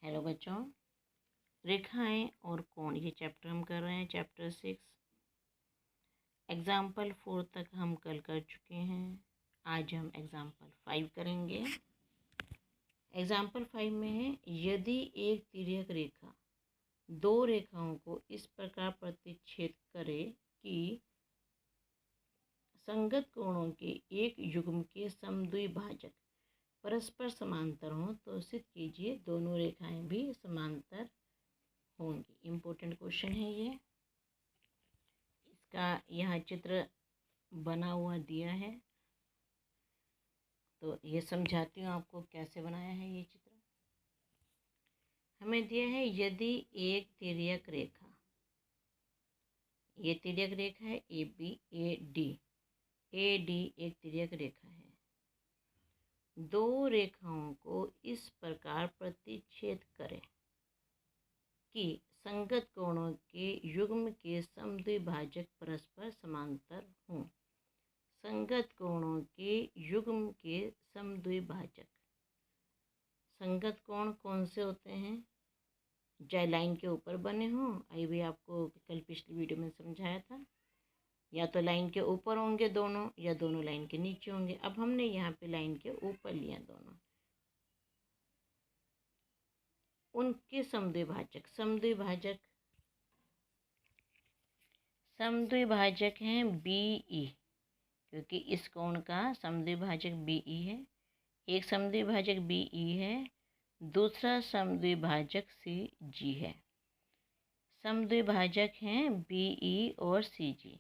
Hello बच्चों, रेखाएं और कोण ये चैप्टर हम कर रहे हैं। चैप्टर 6 एग्जाम्पल 4 तक हम कल कर चुके हैं। आज हम एग्जाम्पल 5 करेंगे। एग्जाम्पल 5 में है, यदि एक तिर्यक रेखा दो रेखाओं को इस प्रकार प्रतिच्छेद करे कि संगत कोणों के एक युग्म के समद्विभाजक परस्पर समांतर हों तो सिद्ध कीजिए दोनों रेखाएं भी समांतर होंगी। इम्पोर्टेंट क्वेश्चन है ये। इसका यहाँ चित्र बना हुआ दिया है, तो ये समझाती हूँ आपको कैसे बनाया है। ये चित्र हमें दिया है, यदि एक तिर्यक रेखा, ये तिर्यक रेखा है ए बी ए डी एक तिर्यक रेखा है, दो रेखाओं को इस प्रकार प्रतिच्छेद करें कि संगत कोणों के युग्म के समद्विभाजक परस्पर समांतर हों। संगत कोणों के युग्म के समद्विभाजक, संगत कोण कौन से होते हैं? चाहे लाइन के ऊपर बने हों, ये भी आपको कल पिछली वीडियो में समझाया था, या तो लाइन के ऊपर होंगे दोनों, या दोनों लाइन के नीचे होंगे। अब हमने यहाँ पे लाइन के ऊपर लिया दोनों, उनके समद्विभाजक समद्विभाजक हैं बी ई, क्योंकि इस कोण का समद्विभाजक बी ई है। एक समद्विभाजक बी ई है, दूसरा समद्विभाजक सी जी है। समद्विभाजक हैं बी ई और सी जी,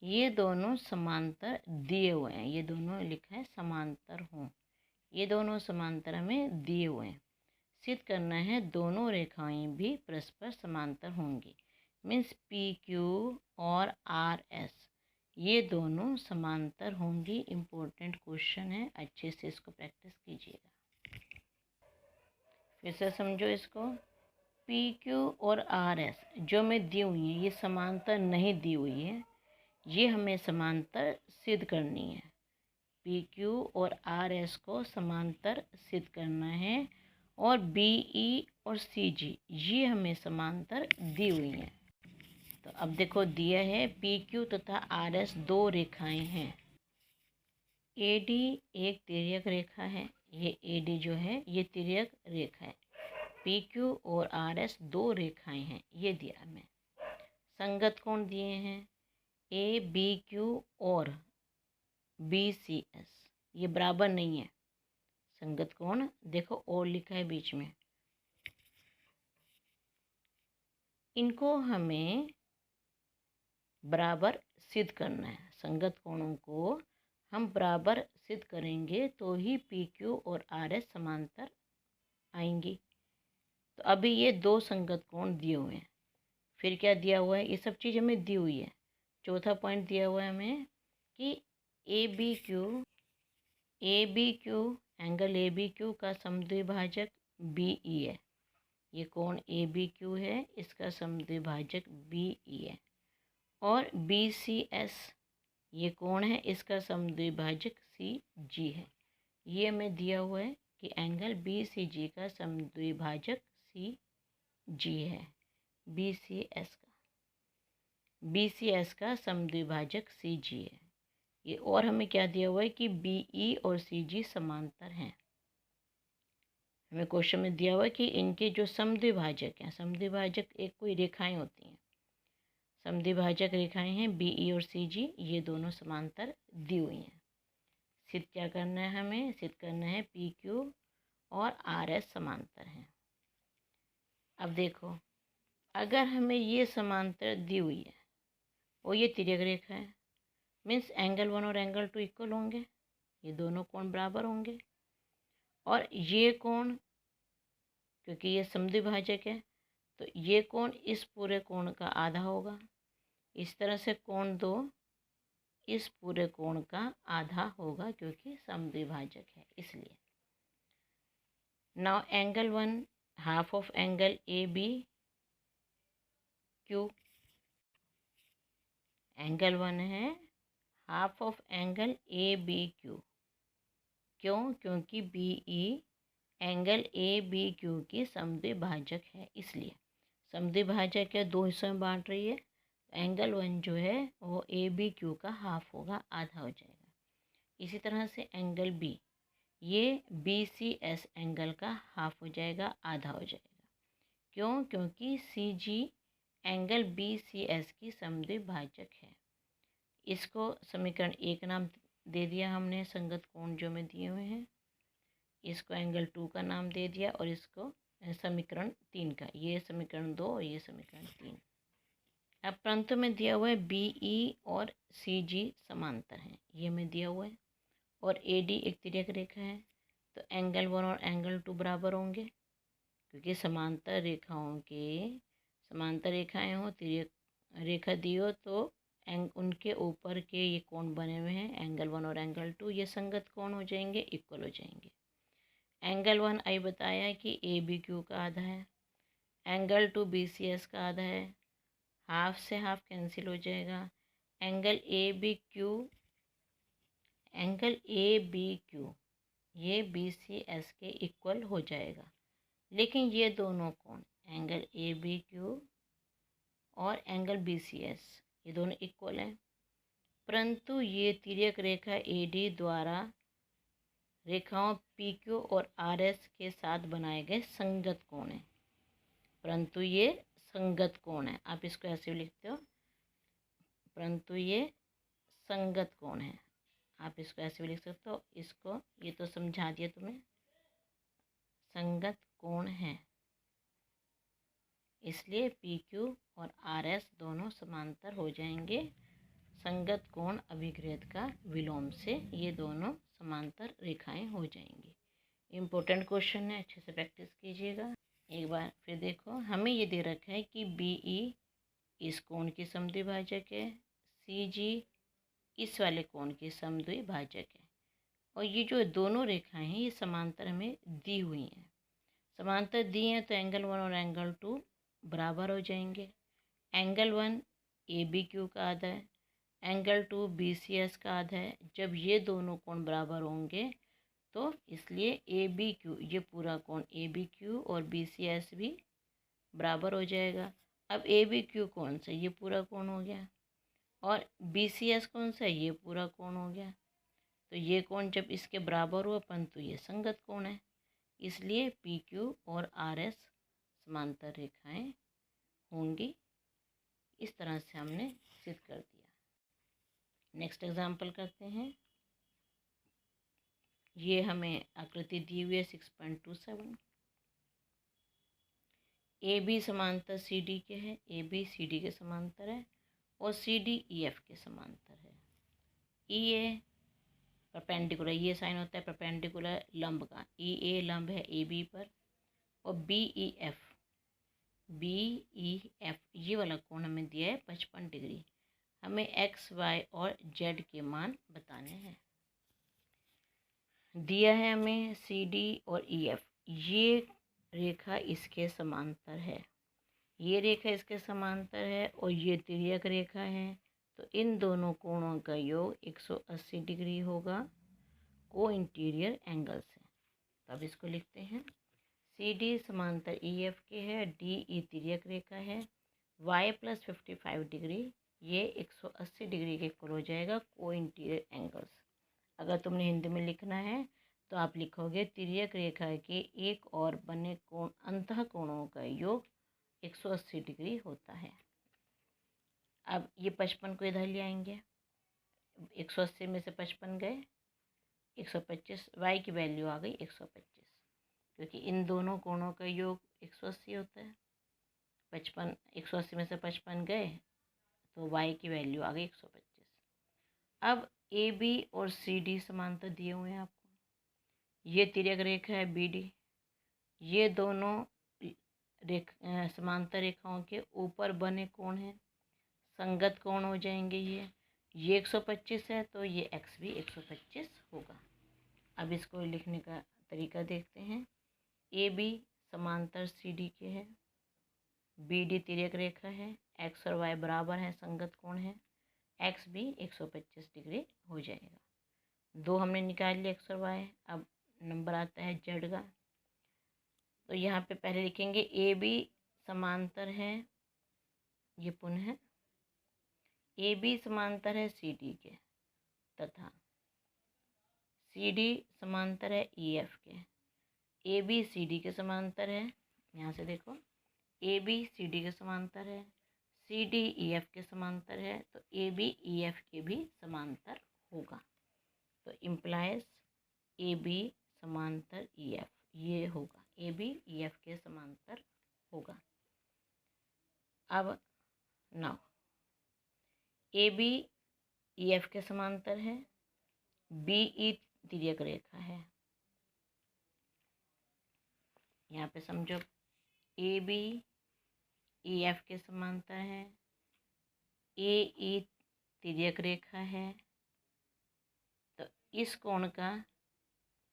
ये दोनों समांतर दिए हुए हैं। ये दोनों लिखा है समांतर हों, ये दोनों समांतर हमें दिए हुए हैं। सिद्ध करना है दोनों रेखाएं भी परस्पर समांतर होंगी। मीन्स पी क्यू और आर एस ये दोनों समांतर होंगी। इम्पोर्टेंट क्वेश्चन है, अच्छे से इसको प्रैक्टिस कीजिएगा। फिर से समझो इसको। पी क्यू और आर एस जो हमें दी हुई है, ये समांतर नहीं दी हुई है, ये हमें समांतर सिद्ध करनी है। पी क्यू और आर एस को समांतर सिद्ध करना है, और बी ई और सी जी ये हमें समांतर दी हुई हैं। तो अब देखो दिया है, पी क्यू तथा आर एस दो रेखाएं हैं। ए डी एक तिर्यक रेखा है, ये ए डी जो है ये तिर्यक रेखा है। पी क्यू और आर एस दो रेखाएं हैं, ये दिया हमें। संगत कोण दिए हैं ए बी क्यू और बी सी एस, ये बराबर नहीं है। संगत कोण देखो और लिखा है बीच में, इनको हमें बराबर सिद्ध करना है। संगत कोणों को हम बराबर सिद्ध करेंगे तो ही पी क्यू और आर एस समांतर आएंगी। तो अभी ये दो संगत कोण दिए हुए हैं। फिर क्या दिया हुआ है? ये सब चीज़ हमें दी हुई है। चौथा पॉइंट दिया हुआ है हमें कि A B Q angle A B Q का समद्विभाजक बी ई है। ये कोण ए बी क्यू है, इसका समद्विभाजक बी ई है। और बी सी एस ये कोण है, इसका समद्विभाजक सी जी है। ये हमें दिया हुआ है कि एंगल बी सी जी का समद्विभाजक सी जी है। बी सी एस का समद्विभाजक सी जी है ये। और हमें क्या दिया हुआ है कि बी ई और सी जी समांतर हैं। हमें क्वेश्चन में दिया हुआ है कि इनके जो समद्विभाजक हैं, समद्विभाजक एक कोई रेखाएं होती हैं, समद्विभाजक रेखाएं हैं बी ई और सी जी, ये दोनों समांतर दी हुई हैं। सिद्ध क्या करना है? हमें सिद्ध करना है पी क्यू और आर एस समांतर हैं। अब देखो, अगर हमें ये समांतर दी हुई है और ये तिर्यक रेखा है, मीन्स एंगल 1 और एंगल 2 इक्वल होंगे, ये दोनों कोण बराबर होंगे। और ये कोण, क्योंकि ये समद्विभाजक है, तो ये कोण इस पूरे कोण का आधा होगा। इस तरह से कोण दो इस पूरे कोण का आधा होगा, क्योंकि समद्विभाजक है इसलिए। Now angle 1 half of angle A B Q, angle 1 है half of angle A B Q. क्यों? क्योंकि B E angle A B Q की समद्विभाजक है, इसलिए समद्विभाजक है, दो हिस्सों में बांट रही है। एंगल 1 जो है वो ए बी क्यू का हाफ होगा, आधा हो जाएगा। इसी तरह से एंगल बी, ये बी सी एस एंगल का हाफ हो जाएगा, आधा हो जाएगा। क्यों? क्योंकि सी जी एंगल बी सी एस की समद्विभाजक है। इसको समीकरण 1 नाम दे दिया हमने, संगत कोण जो में दिए हुए हैं। इसको एंगल 2 का नाम दे दिया और इसको समीकरण 3 का, ये समीकरण 2 और ये समीकरण 3। अब परंतु में दिया हुआ है बी ई और सी जी समांतर हैं, ये में दिया हुआ है, और ए डी एक तिर्यक रेखा है। तो एंगल 1 और एंगल 2 बराबर होंगे, क्योंकि समांतर रेखाएं हो, तिर्यक रेखा दी हो तो उनके ऊपर के ये कोण बने हुए हैं, एंगल 1 और एंगल 2, ये संगत कोण हो जाएंगे, इक्वल हो जाएंगे। एंगल 1 आई बताया कि ए बी क्यू का आधा है, एंगल 2 बी सी एस का आधा है, हाफ से हाफ कैंसिल हो जाएगा। एंगल ए बी क्यू ये बी सी एस के इक्वल हो जाएगा। लेकिन ये दोनों कोण एंगल ए बी क्यू और एंगल बी सी एस ये दोनों इक्वल हैं, परंतु ये तिर्यक रेखा ए डी द्वारा रेखाओं पी क्यू और आर एस के साथ बनाए गए संगत कोण हैं, परंतु ये संगत कोण है। आप इसको ऐसे भी लिखते हो, परंतु ये संगत कोण है, आप इसको ऐसे भी लिख सकते हो। इसको ये तो समझा दिया तुम्हें, संगत कोण है, इसलिए पी क्यू और आर एस दोनों समांतर हो जाएंगे। संगत कोण अभिग्रहित का विलोम से ये दोनों समांतर रेखाएं हो जाएंगी। इम्पोर्टेंट क्वेश्चन है, अच्छे से प्रैक्टिस कीजिएगा। एक बार फिर देखो, हमें ये दे रखा है कि बी ई इस कोण की समद्विभाजक है, सी जी इस वाले कोण की समद्विभाजक है, और ये जो दोनों रेखाएं हैं ये समांतर हमें दी हुई हैं। समांतर दी हैं तो एंगल 1 और एंगल 2 बराबर हो जाएंगे। एंगल 1 ए बी क्यू का आधा है, एंगल 2 बी सी एस का आधा है। जब ये दोनों कोण बराबर होंगे तो इसलिए ए बी क्यू, ये पूरा कोण ए बी क्यू और बी सी एस भी बराबर हो जाएगा। अब ए बी क्यू कौन सा, ये पूरा कोण हो गया, और बी सी एस कौन सा, ये पूरा कोण हो गया। तो ये कोण जब इसके बराबर हुआ परंतु ये संगत कोण है, इसलिए पी क्यू और आर एस समांतर रेखाएं होंगी। इस तरह से हमने सिद्ध कर दिया। नेक्स्ट एग्जाम्पल करते हैं। ये हमें आकृति दी हुई है 6.27। ए बी समांतर सी डी के है, ए बी सी डी के समांतर है, और सी डी ई एफ के समांतर है। ई ए परपेंडिकुलर, ये साइन होता है परपेंडिकुलर लंब का, ई ए लंब है ए बी पर, और बी ई एफ ये वाला कोण हमें दिया है 55 डिग्री। हमें एक्स वाई और जेड के मान बताने हैं। दिया है हमें सी डी और ई एफ, ये रेखा इसके समांतर है, ये रेखा इसके समांतर है, और ये तिर्यक रेखा है। तो इन दोनों कोणों का योग 180 डिग्री होगा को इंटीरियर एंगल से। तो अब इसको लिखते हैं, सी डी समांतर ई एफ के है, डी ई तिर्यक रेखा है, वाई प्लस 55 डिग्री ये 180 डिग्री के इक्वल हो जाएगा को इंटीरियर एंगल्स। अगर तुमने हिंदी में लिखना है तो आप लिखोगे तिर्यक रेखा के एक और बने कोण अंतः कोणों का योग 180 डिग्री होता है। अब ये 55 को इधर ले आएंगे, 180 में से 55 गए, 125, वाई की वैल्यू आ गई 125, क्योंकि इन दोनों कोणों का योग 180 होता है। 55, 180 में से 55 गए तो वाई की वैल्यू आ गई 125। अब ए बी और सी डी समांतर दिए हुए हैं आपको, ये तिर्यक रेखा है बी डी, ये दोनों समांतर रेखाओं के ऊपर बने कोण हैं, संगत कोण हो जाएंगे। ये 125 है तो ये एक्स भी 125 होगा। अब इसको लिखने का तरीका देखते हैं। ए बी समांतर सी डी के है, बी डी तिर्यक रेखा है, एक्स और वाई बराबर हैं, संगत कोण है, एक्स भी 125 डिग्री हो जाएगा। दो हमने निकाल लिया एक्स और वाई। अब नंबर आता है जेड का, तो यहाँ पे पहले लिखेंगे ए बी समांतर है, ये पुनः है, ए बी समांतर है सी डी के, तथा सी डी समांतर है ई एफ के। ए बी सी डी के समांतर है, यहाँ से देखो ए बी सी डी के समांतर है, सी डी ई एफ के समांतर है, तो ए बी ई एफ के भी समांतर होगा। तो इम्प्लाइज ए बी समांतर ई एफ, ये होगा, ए बी ई एफ के समांतर होगा। अब now A B E F के समांतर है, बी ई तिर्यक रेखा है, यहाँ पे समझो ए बी ई एफ के समांतर है, ए ई तिर्यक रेखा है, तो इस कोण का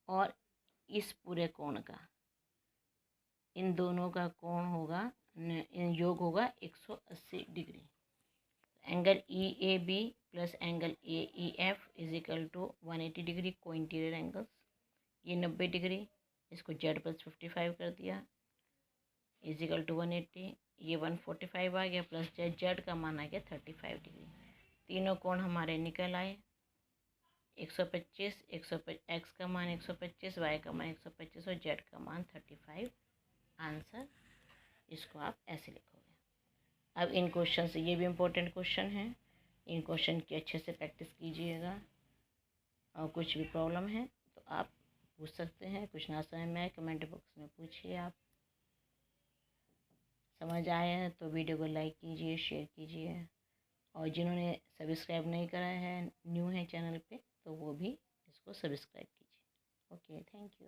और इस पूरे कोण का, इन दोनों का कोण होगा, योग होगा 180 degree. Angle E A B plus angle A E F is equal to 180 degree को इंटीरियर एंगल्स, ये 90 डिग्री, इसको जेड प्लस 55 कर दिया इज इक्वल टू 180, ये 145 आ गया, प्लस जेड, जेड का मान आ गया 35 डिग्री। तीनों कोण हमारे निकल आए 125, एक्स का मान 125, वाई का मान 125 और जेड का मान 35। आंसर इसको आप ऐसे लिखोगे। अब इन क्वेश्चन से, ये भी इम्पोर्टेंट क्वेश्चन है, इन क्वेश्चन की अच्छे से प्रैक्टिस कीजिएगा, और कुछ भी प्रॉब्लम है तो आप पूछ सकते हैं, कुछ ना समझ में आए कमेंट बॉक्स में पूछिए। आप समझ आए हैं तो वीडियो को लाइक कीजिए, शेयर कीजिए, और जिन्होंने सब्सक्राइब नहीं करा है, न्यू है चैनल पे, तो वो भी इसको सब्सक्राइब कीजिए। Okay, thank you.